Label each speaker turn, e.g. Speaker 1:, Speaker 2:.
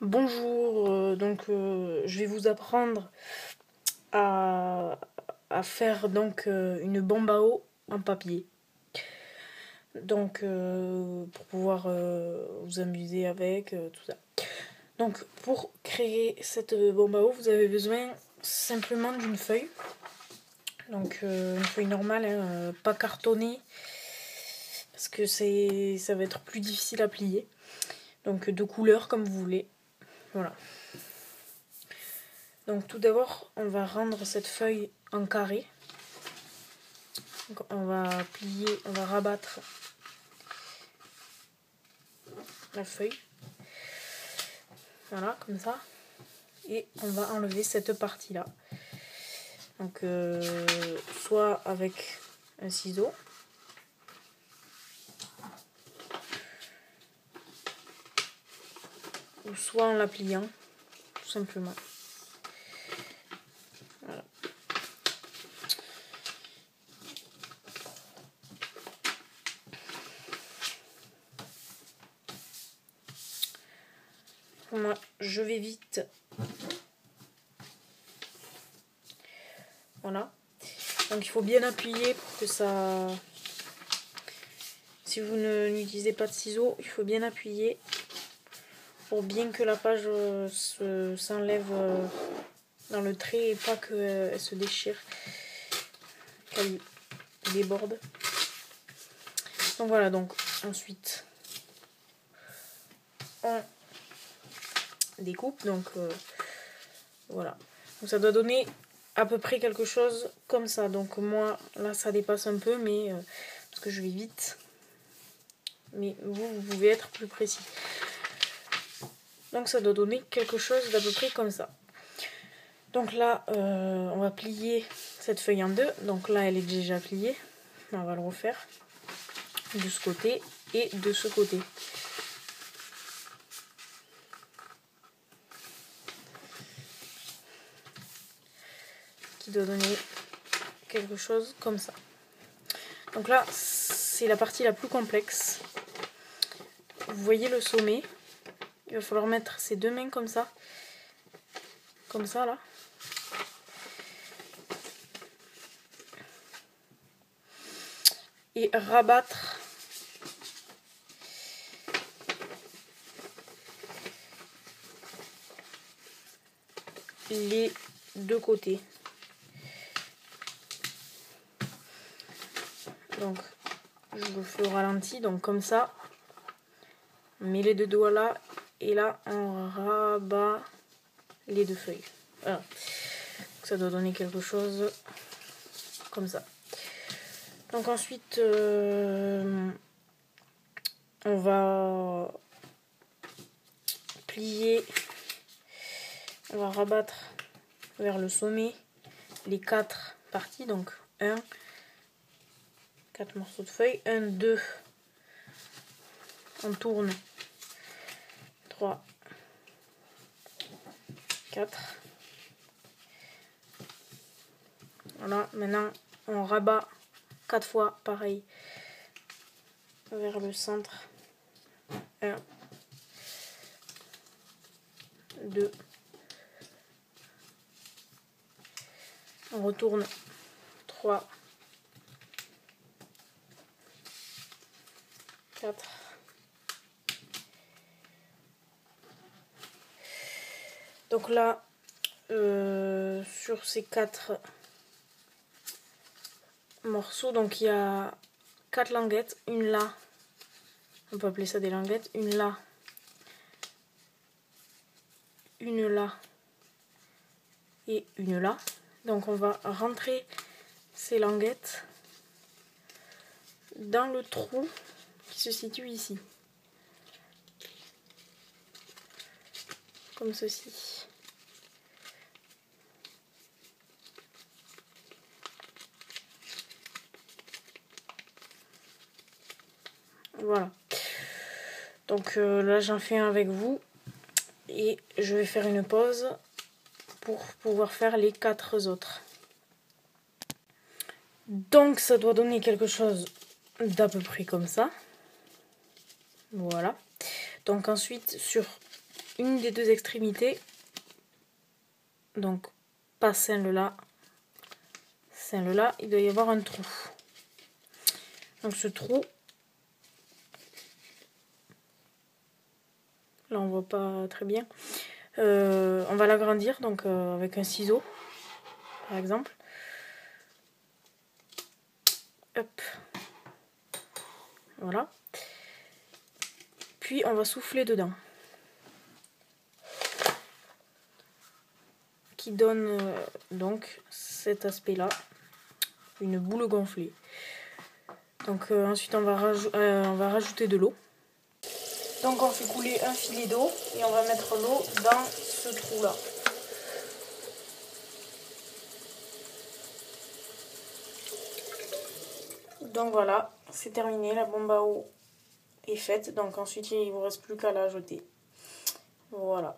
Speaker 1: Bonjour, je vais vous apprendre à, faire une bombe à eau en papier. Pour pouvoir vous amuser avec tout ça. Donc pour créer cette bombe à eau, vous avez besoin simplement d'une feuille. Une feuille normale, hein, pas cartonnée, parce que ça va être plus difficile à plier. Donc de couleur comme vous voulez. Voilà. Donc tout d'abord, on va rendre cette feuille en carré. Donc on va plier, on va rabattre la feuille. Voilà, comme ça. Et on va enlever cette partie-là. Donc soit avec un ciseau. Ou soit en la pliant, tout simplement. Voilà. Moi, je vais vite. Voilà. Donc il faut bien appuyer pour que ça... Si vous n'utilisez pas de ciseaux, il faut bien appuyer pour bien que la page s'enlève dans le trait et pas qu'elle se déchire, qu'elle déborde. Donc voilà, donc ensuite on découpe, voilà. Donc ça doit donner à peu près quelque chose comme ça. Donc moi là ça dépasse un peu, mais parce que je vais vite. Mais vous pouvez être plus précis. Donc ça doit donner quelque chose d'à peu près comme ça. Donc là, on va plier cette feuille en deux. Donc là, elle est déjà pliée. On va le refaire de ce côté et de ce côté. Qui doit donner quelque chose comme ça. Donc là, c'est la partie la plus complexe. Vous voyez le sommet. Il va falloir mettre ses deux mains comme ça. Comme ça, là. Et rabattre les deux côtés. Donc, je le fais au ralenti, donc comme ça. On met les deux doigts là, et là, on rabat les deux feuilles. Voilà. Donc, ça doit donner quelque chose comme ça. Donc ensuite, on va plier, on va rabattre vers le sommet les 4 parties. Donc 4 morceaux de feuilles, 1, 2, on tourne, 3, 4. Voilà, maintenant on rabat 4 fois pareil vers le centre. 1, 2, on retourne, 3, 4. Donc là, sur ces 4 morceaux, donc il y a 4 languettes, une là, on peut appeler ça des languettes, une là, une là et une là. Donc on va rentrer ces languettes dans le trou qui se situe ici. Comme ceci. Voilà. Donc là j'en fais un avec vous. Et je vais faire une pause pour pouvoir faire les 4 autres. Donc ça doit donner quelque chose d'à peu près comme ça. Voilà. Donc ensuite sur une des deux extrémités. Donc pas celle-là. Celle-là, il doit y avoir un trou. Donc ce trou, là on voit pas très bien. On va l'agrandir donc avec un ciseau, par exemple. Hop. Voilà. Puis on va souffler dedans. Qui donne donc cet aspect-là, une boule gonflée. Donc ensuite on va rajouter de l'eau. Donc on fait couler un filet d'eau et on va mettre l'eau dans ce trou-là. Donc voilà, c'est terminé, la bombe à eau est faite. Donc ensuite il ne vous reste plus qu'à la jeter. Voilà.